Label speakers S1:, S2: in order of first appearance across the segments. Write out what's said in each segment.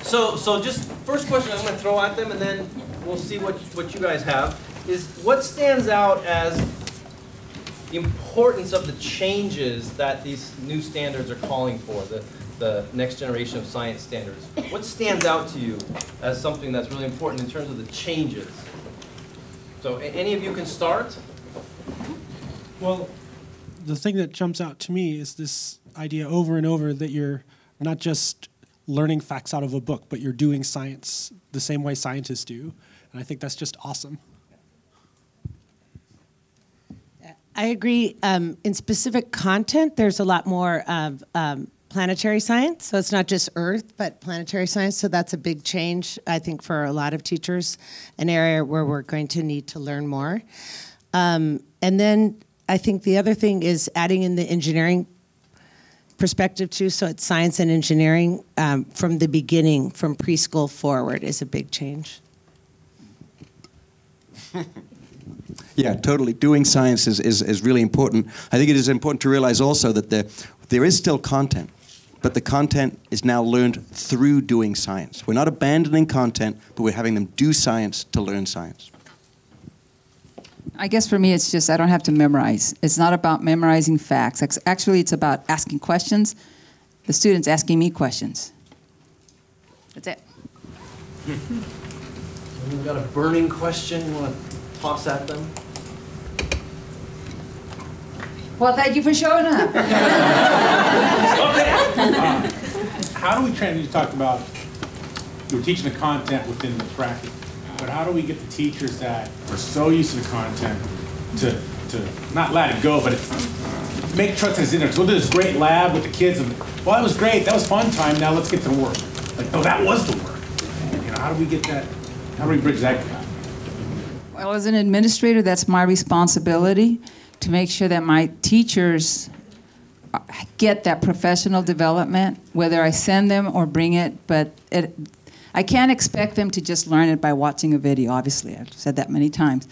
S1: So just first question I'm going to throw at them, and then we'll see what you guys have, is what stands out as the importance of the changes that these new standards are calling for, the next generation of science standards. What stands out to you as something that's really important in terms of the changes? So any of you can start?
S2: Well, the thing that jumps out to me is this idea over and over that you're not just learning facts out of a book, but you're doing science the same way scientists do. And I think that's just awesome.
S3: I agree. In specific content, there's a lot more of planetary science. So it's not just Earth, but planetary science. So that's a big change, I think, for a lot of teachers, an area where we're going to need to learn more. And then I think the other thing is adding in the engineering perspective too. So it's science and engineering from the beginning, from preschool forward, is a big change.
S4: Yeah, totally. Doing science is really important. I think it is important to realize also that there is still content, but the content is now learned through doing science. We're not abandoning content, but we're having them do science to learn science.
S5: I guess for me, it's just I don't have to memorize. It's not about memorizing facts. Actually, it's about asking questions. The students asking me questions. That's it.
S1: We've got a burning question you want to toss at them?
S5: Well, thank you for showing up.
S6: How do we train? You talked about you're teaching the content within the practice, but how do we get the teachers that are so used to the content to not let it go, but make trust it's in there? So we'll do this great lab with the kids, and well, that was great, that was fun time. Now let's get to work. Like, no, that was the work. You know, how do we get that? How do we bridge that gap?
S5: Well, as an administrator, that's my responsibility to make sure that my teachers get that professional development, whether I send them or bring it, but I can't expect them to just learn it by watching a video, obviously. I've said that many times.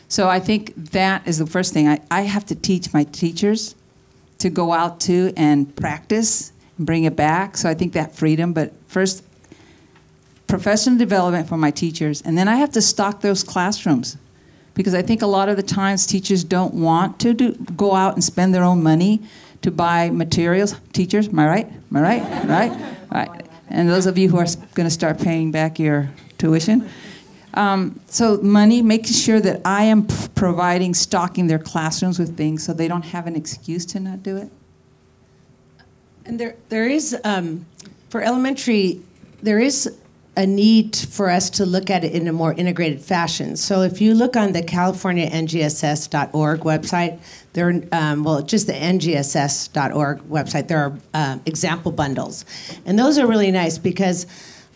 S5: So I think that is the first thing. I have to teach my teachers to go out to and practice and bring it back. So I think that freedom, but first, professional development for my teachers, and then I have to stock those classrooms. Because I think a lot of the times teachers don't want to go out and spend their own money to buy materials. Teachers, am I right? Am I right? Right? All right. And those of you who are going to start paying back your tuition. So money, making sure that I am providing, stocking their classrooms with things so they don't have an excuse to not do it.
S3: And there is, for elementary, there is a need for us to look at it in a more integrated fashion. So if you look on the California NGSS.org website, there, well, just the NGSS.org website, there are example bundles. And those are really nice because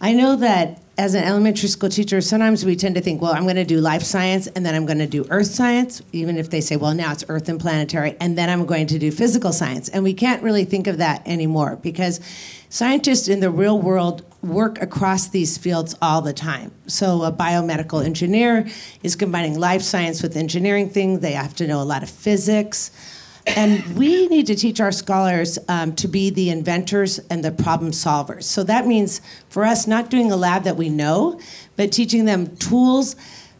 S3: I know that as an elementary school teacher, sometimes we tend to think, well, I'm going to do life science, and then I'm going to do earth science, even if they say, well, now it's earth and planetary, and then I'm going to do physical science. And we can't really think of that anymore because scientists in the real world work across these fields all the time. So a biomedical engineer is combining life science with engineering things. They have to know a lot of physics. And we need to teach our scholars to be the inventors and the problem solvers. So that means for us not doing a lab that we know, but teaching them tools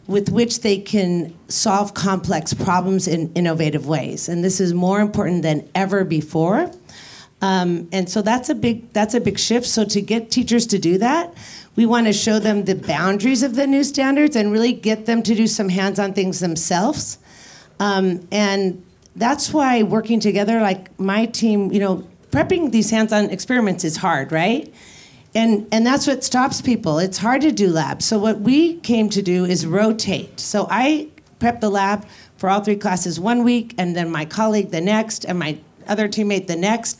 S3: with which they can solve complex problems in innovative ways. And this is more important than ever before. And so that's a big shift. So to get teachers to do that, we want to show them the boundaries of the new standards and really get them to do some hands-on things themselves. And that's why working together, like my team, you know, prepping these hands-on experiments is hard, right? And that's what stops people. It's hard to do labs. So what we came to do is rotate. So I prep the lab for all 3 classes 1 week, and then my colleague the next, and my other teammate the next.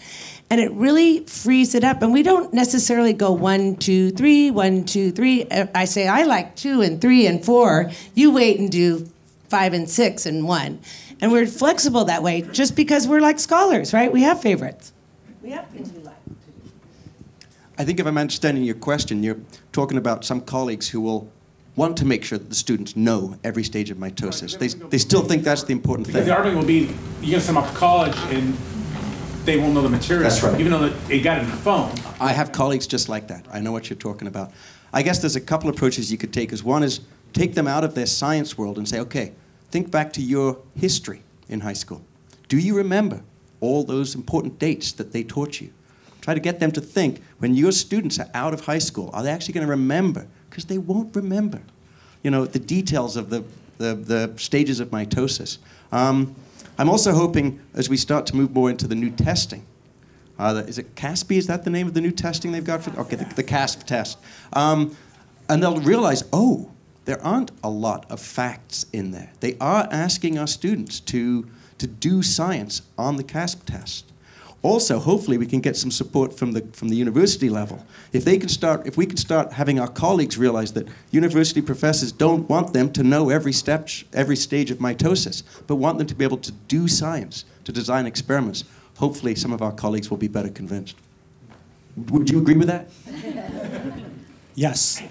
S3: And it really frees it up. And we don't necessarily go 1, 2, 3, 1, 2, 3. I say, I like 2 and 3 and 4. You wait and do 5 and 6 and 1. And we're flexible that way just because we're like scholars, right? We have favorites. We have things we like to do.
S4: I think if I'm understanding your question, you're talking about some colleagues who will want to make sure that the students know every stage of mitosis. They still think that's the important thing.
S6: Because the argument will be, you're going to send them off to college, and they won't know the material.
S4: That's right.
S6: Even though they got it in the phone.
S4: I have colleagues just like that. I know what you're talking about. I guess there's a couple approaches you could take. One is take them out of their science world and say, okay, think back to your history in high school. Do you remember all those important dates that they taught you? Try to get them to think, when your students are out of high school, are they actually going to remember? Because they won't remember, you know, the details of the stages of mitosis. I'm also hoping, as we start to move more into the new testing, is it CASP? Is that the name of the new testing they've got? Okay, the CASP test. And they'll realize, oh, there aren't a lot of facts in there. They are asking our students to do science on the CASP test. Also, hopefully, we can get some support from the university level. If we can start having our colleagues realize that university professors don't want them to know every stage of mitosis, but want them to be able to do science, to design experiments, hopefully some of our colleagues will be better convinced. Would you agree with that?
S2: Yes.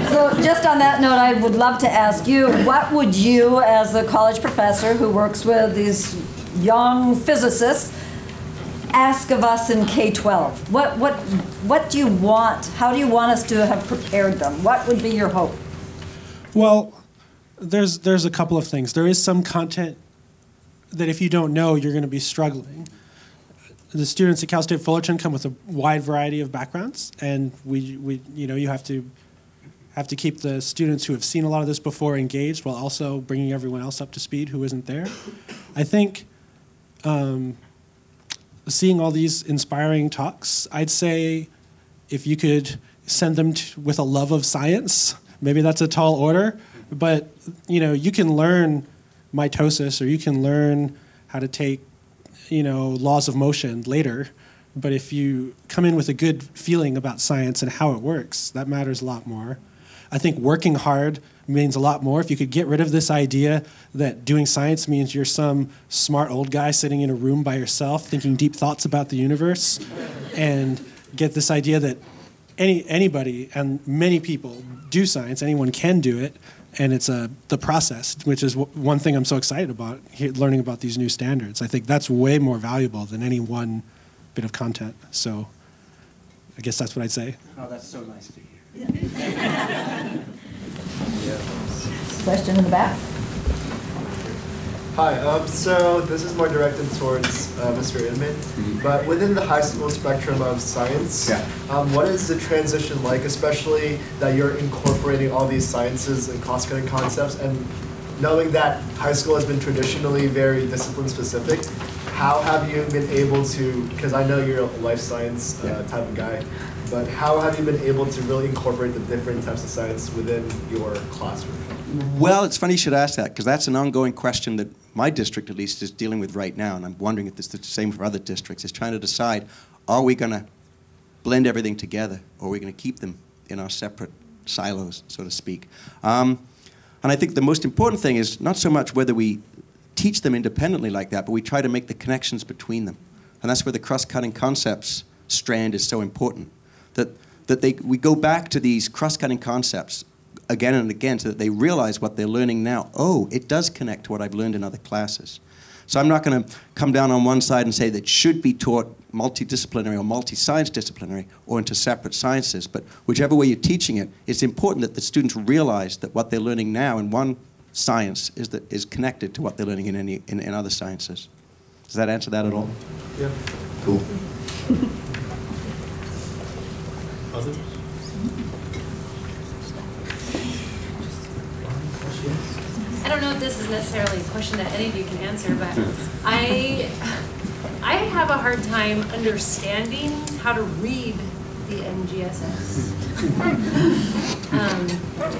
S7: So just on that note, I would love to ask you, what would you, as a college professor who works with these young physicists, ask of us in K-12? What do you want? How do you want us to have prepared them? What would be your hope?
S2: Well, there's a couple of things. There is some content that if you don't know, you're going to be struggling. The students at Cal State Fullerton come with a wide variety of backgrounds, and you have to keep the students who have seen a lot of this before engaged, while also bringing everyone else up to speed who isn't there. I think seeing all these inspiring talks, I'd say if you could send them with a love of science, maybe that's a tall order, but you can learn mitosis, or you can learn how to take laws of motion later, but if you come in with a good feeling about science and how it works, that matters a lot more. I think working hard means a lot more. If you could get rid of this idea that doing science means you're some smart old guy sitting in a room by yourself thinking deep thoughts about the universe, and get this idea that anybody and many people do science, anyone can do it, and it's the process, which is one thing I'm so excited about, learning about these new standards. I think that's way more valuable than any one bit of content. So I guess that's what I'd say.
S4: Oh, that's so nice to hear.
S7: Question in the back.
S8: Hi, so this is more directed towards Mr. Inman, but within the high school spectrum of science, what is the transition like, especially that you're incorporating all these sciences and cost-cutting concepts, and knowing that high school has been traditionally very discipline-specific, how have you been able to, because I know you're a life science type of guy, but how have you been able to really incorporate the different types of science within your classroom?
S4: Well, it's funny you should ask that, because that's an ongoing question that my district, at least, is dealing with right now, and I'm wondering if it's the same for other districts, is trying to decide, are we going to blend everything together, or are we going to keep them in our separate silos, so to speak? And I think the most important thing is not so much whether we teach them independently like that, but we try to make the connections between them. And that's where the cross-cutting concepts strand is so important, we go back to these cross-cutting concepts again and again so that they realize what they're learning now. Oh, it does connect to what I've learned in other classes. So I'm not going to come down on one side and say that it should be taught multidisciplinary or multi-science disciplinary or into separate sciences, but whichever way you're teaching it, it's important that the students realize that what they're learning now in one science is connected to what they're learning in other sciences. Does that answer that at all?
S8: Yeah.
S4: Cool.
S1: Others?
S9: I don't know if this is necessarily a question that any of you can answer, but I have a hard time understanding how to read the NGSS.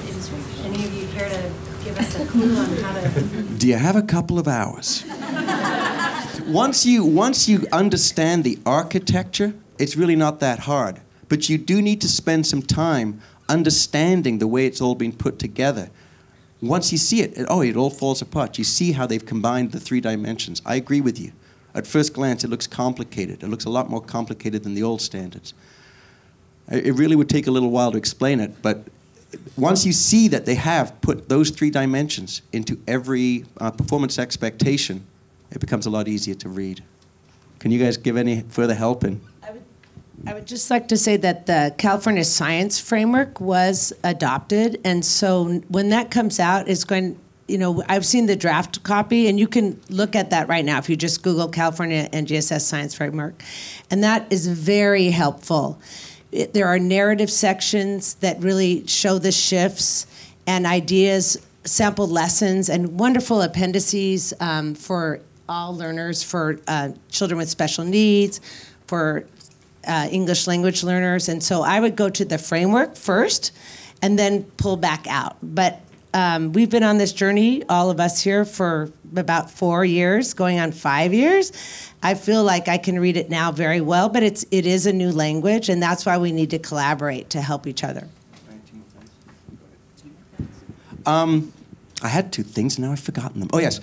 S9: Is any of you care to give us a clue on how to?
S4: Do you have a couple of hours? Once you understand the architecture, it's really not that hard. But you do need to spend some time understanding the way it's all been put together. Once you see it, it all falls apart. You see how they've combined the 3 dimensions. I agree with you. At first glance, it looks complicated. It looks a lot more complicated than the old standards. It really would take a little while to explain it, but once you see that they have put those 3 dimensions into every performance expectation, it becomes a lot easier to read. Can you guys give any further help in?
S3: I would just like to say that the California Science Framework was adopted, and so when that comes out, it's going, I've seen the draft copy, and you can look at that right now if you just Google California NGSS Science Framework, and that is very helpful. There are narrative sections that really show the shifts and ideas, sample lessons, and wonderful appendices for all learners, for children with special needs, for English language learners. And so I would go to the framework first and then pull back out. But we've been on this journey, all of us here, for about 4 years, going on 5 years. I feel like I can read it now very well, but it is a new language, and that's why we need to collaborate to help each other.
S4: I had 2 things, now I've forgotten them. Oh, yes.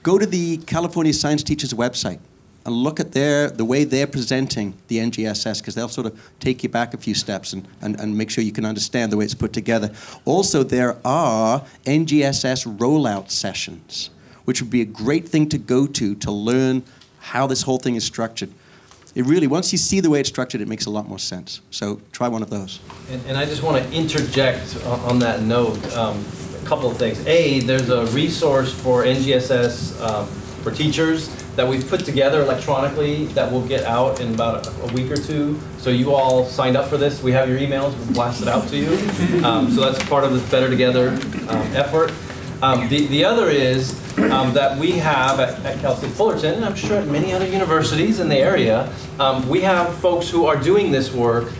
S4: Go to the California Science Teachers website and look at the way they're presenting the NGSS, because they'll sort of take you back a few steps and make sure you can understand the way it's put together. Also, there are NGSS rollout sessions, which would be a great thing to go to learn how this whole thing is structured. It really, once you see the way it's structured, it makes a lot more sense. So try one of those.
S1: And I just want to interject on that note a couple of things. A, there's a resource for NGSS for teachers that we've put together electronically that will get out in about a week or 2. So you all signed up for this. We have your emails. We'll blast it out to you. So that's part of this Better Together effort. The other is that we have at Cal State Fullerton, and I'm sure at many other universities in the area, we have folks who are doing this work.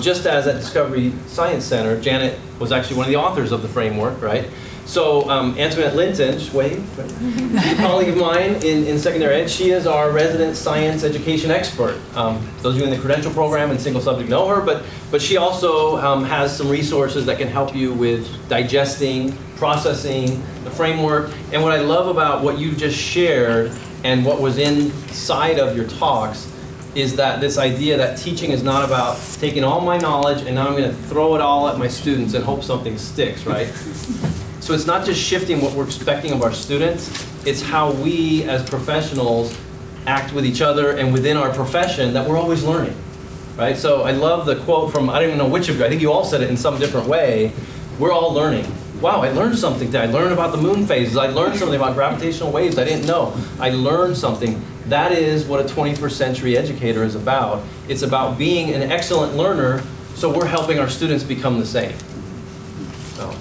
S1: Just as at Discovery Science Center, Janet was actually one of the authors of the framework, right? So Antoinette Linton, just wave, a colleague of mine in secondary ed, she is our resident science education expert. Those of you in the credential program and single subject know her, but she also has some resources that can help you with digesting, processing the framework. And what I love about what you just shared and what was inside of your talks is that this idea that teaching is not about taking all my knowledge and now I'm going to throw it all at my students and hope something sticks, right? So it's not just shifting what we're expecting of our students, it's how we as professionals act with each other and within our profession that we're always learning, right? So I love the quote from, I don't even know which of you, I think you all said it in some different way, we're all learning. Wow, I learned something today. I learned about the moon phases. I learned something about gravitational waves I didn't know. I learned something. That is what a 21st century educator is about. It's about being an excellent learner, so we're helping our students become the same. So,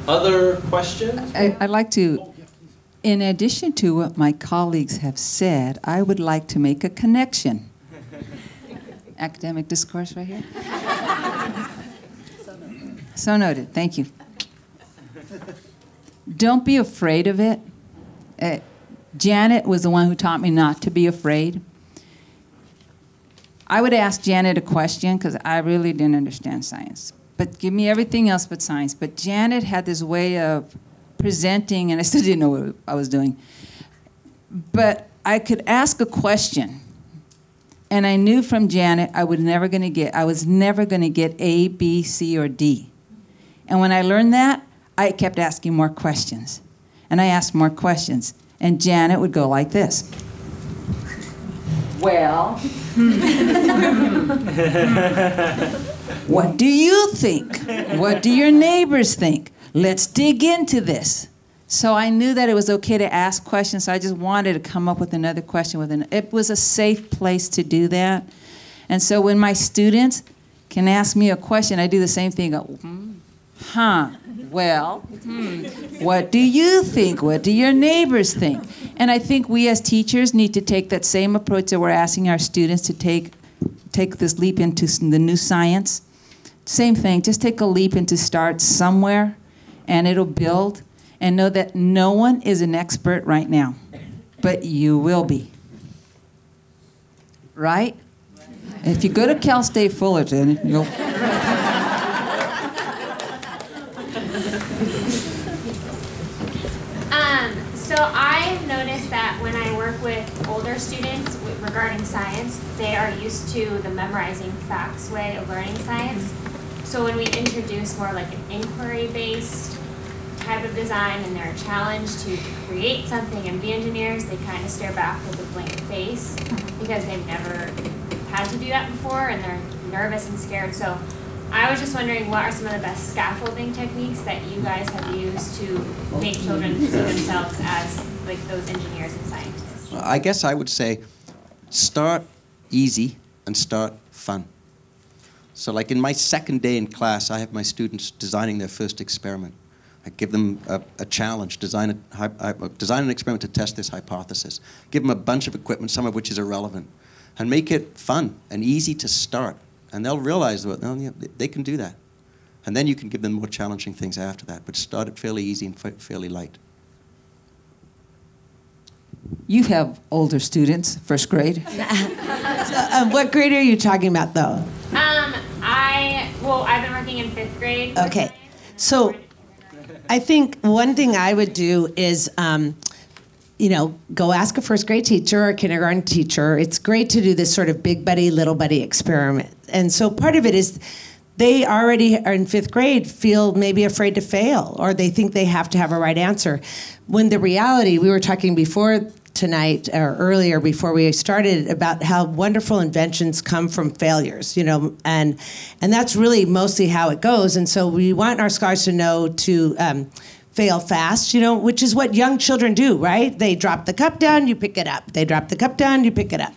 S1: other questions?
S5: I'd like to, in addition to what my colleagues have said, I would like to make a connection. Academic discourse right here. So noted. Thank you. Don't be afraid of it. Janet was the one who taught me not to be afraid. I would ask Janet a question because I really didn't understand science. But give me everything else but science. But Janet had this way of presenting, and I still didn't know what I was doing. But I could ask a question, and I knew from Janet I was never going to get A, B, C, or D. And when I learned that, I kept asking more questions. And I asked more questions. And Janet would go like this. Well, what do you think? What do your neighbors think? Let's dig into this. So I knew that it was okay to ask questions, so I just wanted to come up with another question. It was a safe place to do that. And so when my students can ask me a question, I do the same thing. Go, well, what do you think? What do your neighbors think? And I think we as teachers need to take that same approach that we're asking our students to take this leap into the new science. Same thing, just take a leap into start somewhere, and it'll build. And know that no one is an expert right now, but you will be. Right? If you go to Cal State Fullerton, you'll...
S10: So I've noticed that when I work with older students regarding science, they are used to the memorizing facts way of learning science. So when we introduce more like an inquiry-based type of design and they're challenged to create something and be engineers, they kind of stare back with a blank face because they've never had to do that before and they're nervous and scared. So I was just wondering, what are some of the best scaffolding techniques that you guys have used to make children see themselves as like those engineers and scientists?
S4: I guess I would say start easy and start fun. So like in my second day in class, I have my students designing their first experiment. I give them a challenge, design an experiment to test this hypothesis. Give them a bunch of equipment, some of which is irrelevant, and make it fun and easy to start. And they'll realize that they can do that. And then you can give them more challenging things after that, but start it fairly easy and fairly light.
S5: You have older students, first grade.
S3: So, what grade are you talking about, though?
S10: I've been working in 5th grade.
S3: Okay, so I think one thing I would do is, go ask a first grade teacher or a kindergarten teacher. It's great to do this sort of big buddy, little buddy experiment. And so part of it is they already are in 5th grade, feel maybe afraid to fail, or they think they have to have a right answer. When the reality, we were talking before tonight, or earlier before we started, about how wonderful inventions come from failures, and that's really mostly how it goes. And so we want our scholars to know to fail fast, which is what young children do, right? They drop the cup down, you pick it up. They drop the cup down, you pick it up,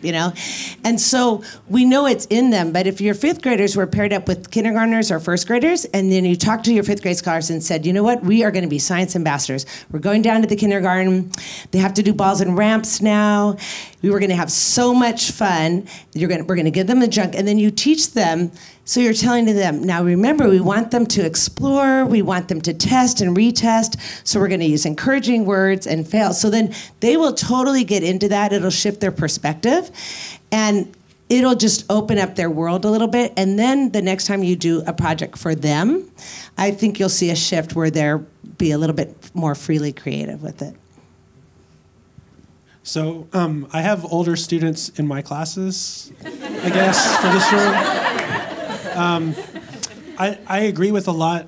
S3: And so we know it's in them, but if your 5th graders were paired up with kindergartners or first graders, and then you talked to your 5th grade scholars and said, you know what, we are going to be science ambassadors. We're going down to the kindergarten. They have to do balls and ramps now. We were going to have so much fun. We're going to give them the junk, and then you teach them. So you're telling them, now remember, we want them to explore, we want them to test and retest, so we're going to use encouraging words and fail. So then they will totally get into that. It'll shift their perspective, and it'll just open up their world a little bit. And then the next time you do a project for them, I think you'll see a shift where they'll be a little bit more freely creative with it.
S2: So I have older students in my classes, I guess, for this room. I agree with a lot.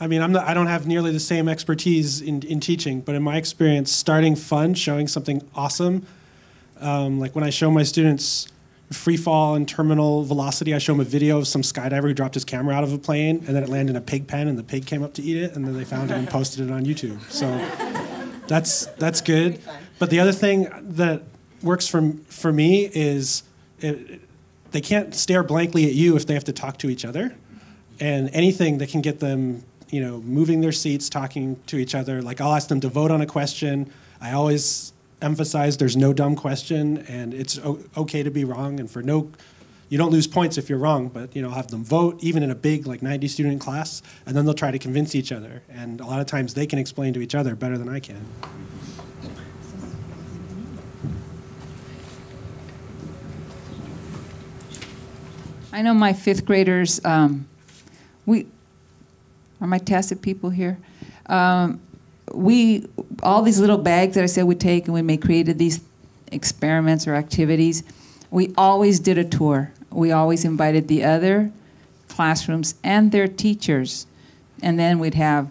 S2: I mean, I don't have nearly the same expertise in teaching, but in my experience, starting fun, showing something awesome, like when I show my students free fall and terminal velocity, I show them a video of some skydiver who dropped his camera out of a plane, and then it landed in a pig pen, and the pig came up to eat it, and then they found it and posted it on YouTube. So that's good. But the other thing that works for me is they can't stare blankly at you if they have to talk to each other. And anything that can get them, moving their seats, talking to each other. Like I'll ask them to vote on a question. I always emphasize there's no dumb question, and it's okay to be wrong. And you don't lose points if you're wrong, but I'll have them vote, even in a big 90 student class, and then they'll try to convince each other. And a lot of times they can explain to each other better than I can.
S5: I know my 5th graders, are my tacit people here? All these little bags that I said we take, and when we created these experiments or activities, we always did a tour. We always invited the other classrooms and their teachers. And then we'd have,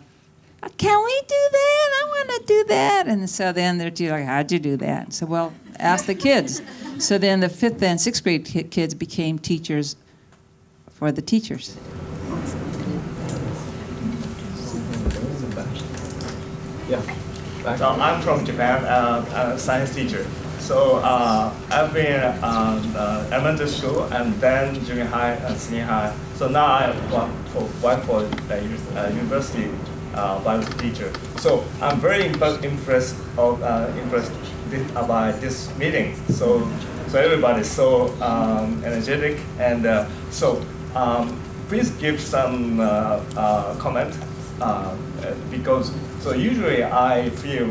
S5: can we do that? I want to do that. And so then they're like, how'd you do that? So, well, ask the kids. So then the 5th and 6th grade kids became teachers for the teachers.
S11: Yeah. So I'm from Japan, a science teacher. So I've been elementary school and then junior high and senior high. So now I work for the university biology teacher. So I'm very impressed by this meeting. So everybody's so energetic, and please give some comment because usually I feel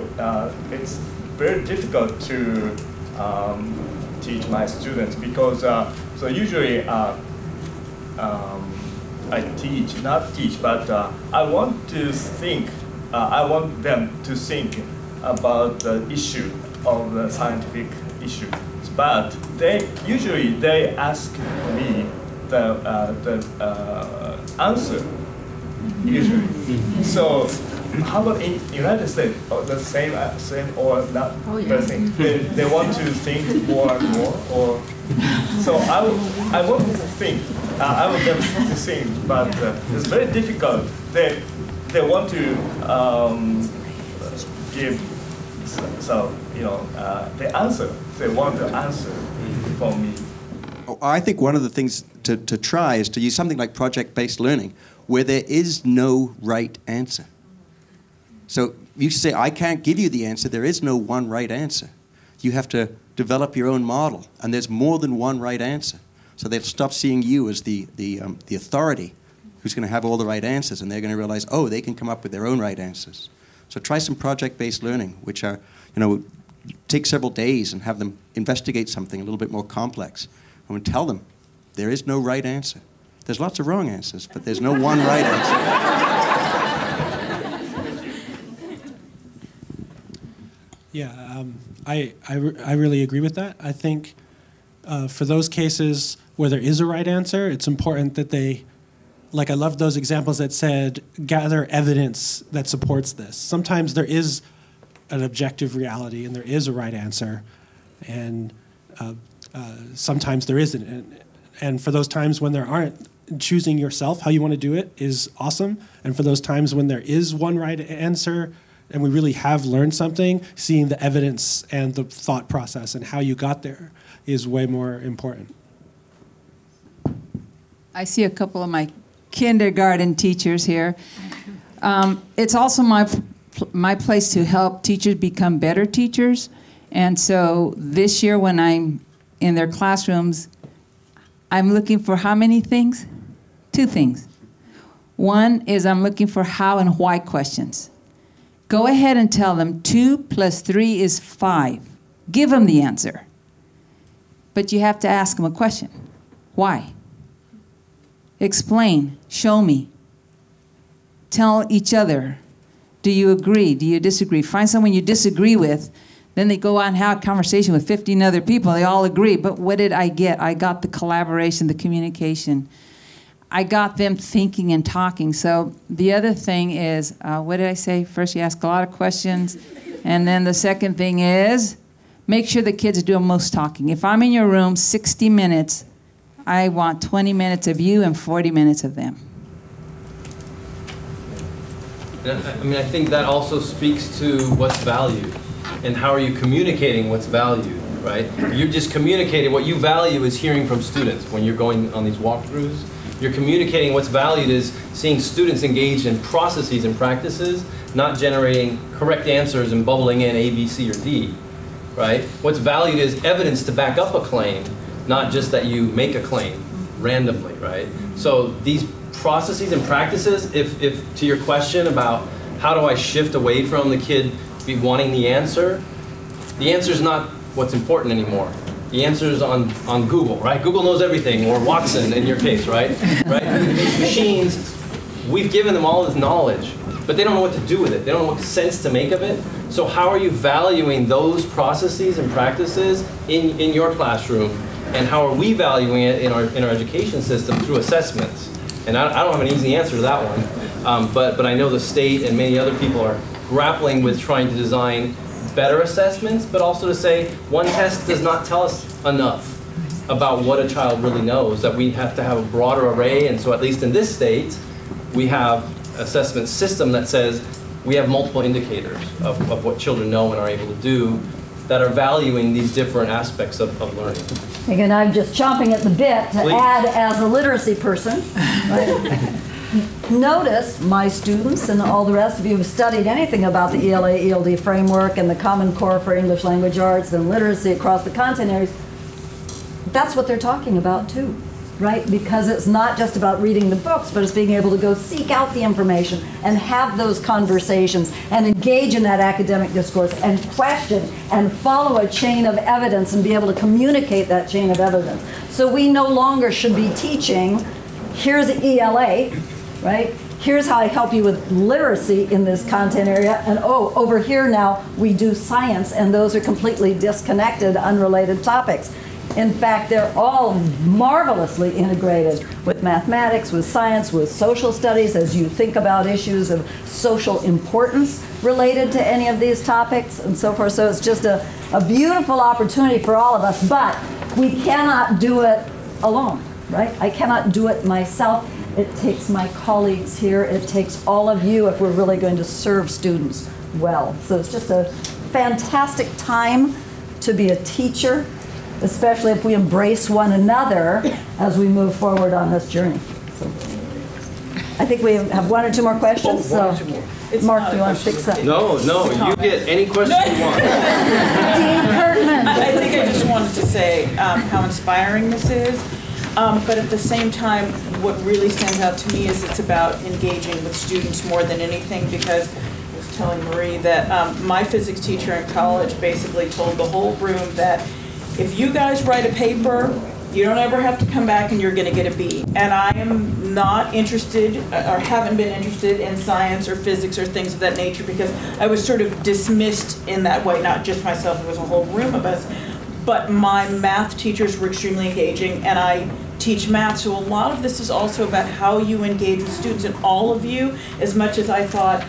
S11: it's very difficult to teach my students because usually I not teach, but I want them to think about the issue of the scientific issue. But they ask me the answer usually. So how about in United States? Oh, the same or not the same? They want to think more and more, or so I want to think. I want them to think, but it's very difficult. They want to give the answer. They want the answer from me.
S4: I think one of the things to try is to use something like project-based learning, where there is no right answer. So you say, I can't give you the answer. There is no one right answer. You have to develop your own model, and there's more than one right answer. So they'll stop seeing you as the authority who's going to have all the right answers, and they're going to realize, oh, they can come up with their own right answers. So try some project-based learning, which are, take several days and have them investigate something a little bit more complex. And tell them, there is no right answer. There's lots of wrong answers, but there's no one right answer.
S2: Yeah, I really agree with that. I think for those cases where there is a right answer, it's important that they, like I love those examples that said, gather evidence that supports this. Sometimes there is an objective reality and there is a right answer, and sometimes there isn't. And for those times when there aren't, choosing yourself how you want to do it is awesome. And for those times when there is one right answer, and we really have learned something, seeing the evidence and the thought process and how you got there is way more important.
S5: I see a couple of my kindergarten teachers here. It's also my place to help teachers become better teachers. And so this year when I'm in their classrooms, I'm looking for how many things? 2 things. One is I'm looking for how and why questions. Go ahead and tell them 2 + 3 is 5. Give them the answer. But you have to ask them a question. Why? Explain. Show me. Tell each other. Do you agree? Do you disagree? Find someone you disagree with. Then they go out and have a conversation with 15 other people. They all agree. But what did I get? I got the collaboration, the communication. I got them thinking and talking. So the other thing is, what did I say? First, you ask a lot of questions. And then the second thing is, make sure the kids do most talking. If I'm in your room 60 minutes, I want 20 minutes of you and 40 minutes of them.
S1: I think that also speaks to what's valued. And how are you communicating what's valued, right? You're just communicating what you value is hearing from students when you're going on these walkthroughs. You're communicating what's valued is seeing students engage in processes and practices, not generating correct answers and bubbling in A, B, C, or D, right? What's valued is evidence to back up a claim, not just that you make a claim randomly, right? So these processes and practices, if to your question about how do I shift away from the kid be wanting the answer is not what's important anymore. The answer is on Google, right? Google knows everything, or Watson in your case, right? These machines, we've given them all this knowledge, but they don't know what to do with it. They don't know what sense to make of it. So how are you valuing those processes and practices in your classroom, and how are we valuing it in our education system through assessments? And I don't have an easy answer to that one, but I know the state and many other people are grappling with trying to design better assessments, but also to say one test does not tell us enough about what a child really knows, that we have to have a broader array. And so at least in this state, we have assessment system that says we have multiple indicators of what children know and are able to do that are valuing these different aspects of learning.
S7: Again, I'm just chomping at the bit to add as a literacy person. Right? Notice my students and all the rest of you who've studied anything about the ELA, ELD framework and the Common Core for English Language Arts and literacy across the content areas, that's what they're talking about too, right? Because it's not just about reading the books, but it's being able to go seek out the information and have those conversations and engage in that academic discourse and question and follow a chain of evidence and be able to communicate that chain of evidence. So we no longer should be teaching, here's ELA, right? Here's how I help you with literacy in this content area, and oh, over here now we do science, and those are completely disconnected, unrelated topics. In fact, they're all marvelously integrated with mathematics, with science, with social studies, as you think about issues of social importance related to any of these topics and so forth. So it's just a beautiful opportunity for all of us, but we cannot do it alone, right? I cannot do it myself. It takes my colleagues here. It takes all of you if we're really going to serve students well. So it's just a fantastic time to be a teacher, especially if we embrace one another as we move forward on this journey. So, I think we have one or two more questions. So, Mark, do you want to fix that?
S1: No, you get any question you want.
S7: Dean Kirkman.
S12: I think I just wanted to say how inspiring this is. But at the same time, what really stands out to me is it's about engaging with students more than anything, because I was telling Marie that my physics teacher in college basically told the whole room that if you guys write a paper, you don't ever have to come back and you're going to get a B. And I am not interested, or haven't been interested in science or physics or things of that nature, because I was sort of dismissed in that way, not just myself, it was a whole room of us. But my math teachers were extremely engaging, and I teach math, so a lot of this is also about how you engage with students. And all of you, as much as I thought,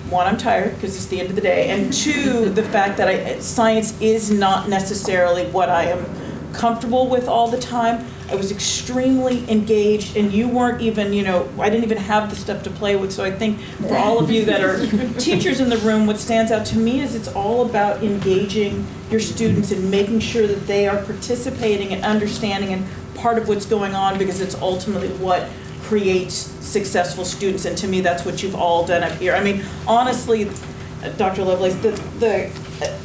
S12: one, I'm tired because it's the end of the day, and two, the fact that science is not necessarily what I am comfortable with all the time. I was extremely engaged, and you weren't even, I didn't even have the stuff to play with. So I think for all of you that are teachers in the room, what stands out to me is it's all about engaging your students and making sure that they are participating and understanding and part of what's going on, because it's ultimately what creates successful students. And to me, that's what you've all done up here. I mean, honestly, Dr. Lovelace,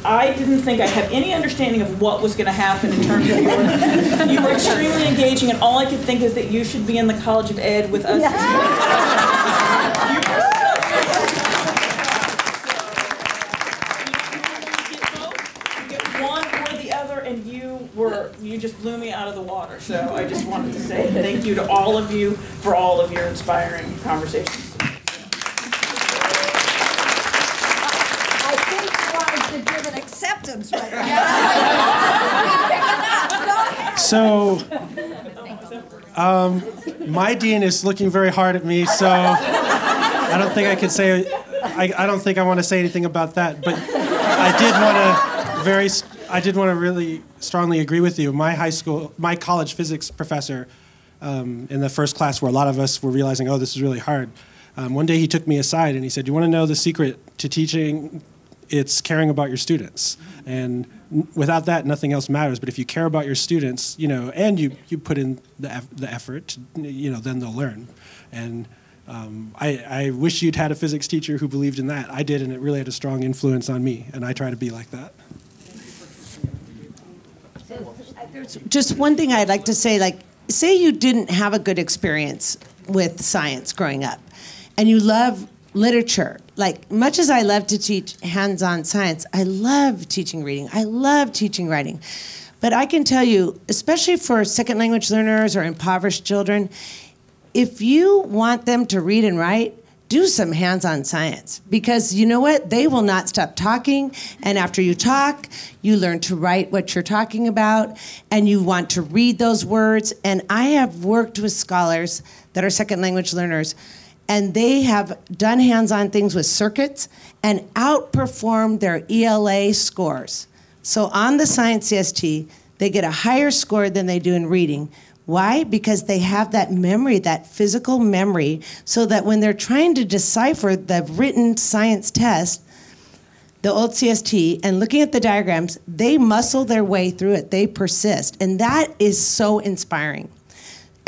S12: I didn't think I had any understanding of what was going to happen in terms of you were extremely engaging, and all I could think is that you should be in the College of Ed with us. You get one or the other, and you just blew me out of the water. So I just wanted to say thank you to all of you for all of your inspiring conversations.
S7: Acceptance right now.
S2: So, my dean is looking very hard at me, so I don't think I could say, I don't think I want to say anything about that, but I did want to really strongly agree with you. My college physics professor, in the first class where a lot of us were realizing, oh, this is really hard, one day he took me aside and he said, you want to know the secret to teaching? It's caring about your students. And without that, nothing else matters. But if you care about your students, and you put in the effort, then they'll learn. And I wish you'd had a physics teacher who believed in that. I did, and it really had a strong influence on me. And I try to be like that.
S3: There's just one thing I'd like to say, say you didn't have a good experience with science growing up, and you love literature. Much as I love to teach hands-on science, I love teaching reading. I love teaching writing. But I can tell you, especially for second language learners or impoverished children, if you want them to read and write, do some hands-on science. Because you know what? They will not stop talking. And after you talk, you learn to write what you're talking about, and you want to read those words. And I have worked with scholars that are second language learners, and they have done hands-on things with circuits and outperformed their ELA scores. So on the Science CST, they get a higher score than they do in reading. Why? Because they have that memory, that physical memory, so that when they're trying to decipher the written science test, the old CST, and looking at the diagrams, they muscle their way through it. They persist. And that is so inspiring.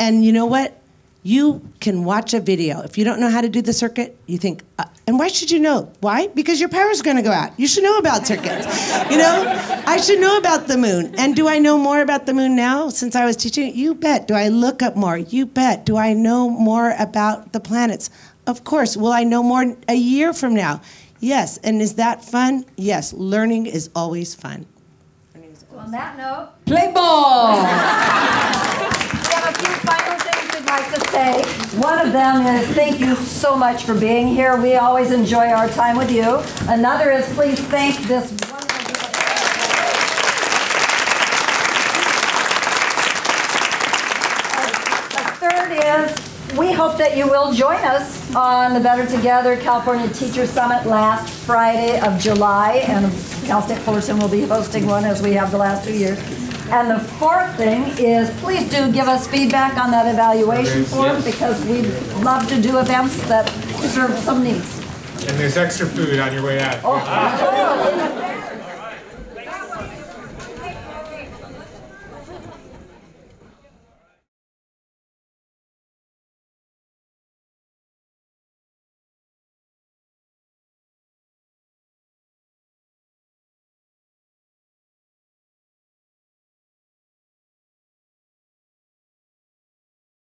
S3: And you know what? You can watch a video. If you don't know how to do the circuit, you think, and why should you know? Why? Because your power's going to go out. You should know about circuits. I should know about the moon. And do I know more about the moon now since I was teaching it? You bet. Do I look up more? You bet. Do I know more about the planets? Of course. Will I know more a year from now? Yes. And is that fun? Yes. Learning is always fun.
S7: On that note, play ball! We have a few final things we'd like to say. One of them is thank you so much for being here. We always enjoy our time with you. Another is please thank this wonderful group of third is, we hope that you will join us on the Better Together California Teacher Summit last Friday of July, and Cal State Fullerton will be hosting one as we have the last 2 years. And the fourth thing is, please do give us feedback on that evaluation form, because we love to do events that serve some needs.
S6: And there's extra food on your way out.
S7: Oh,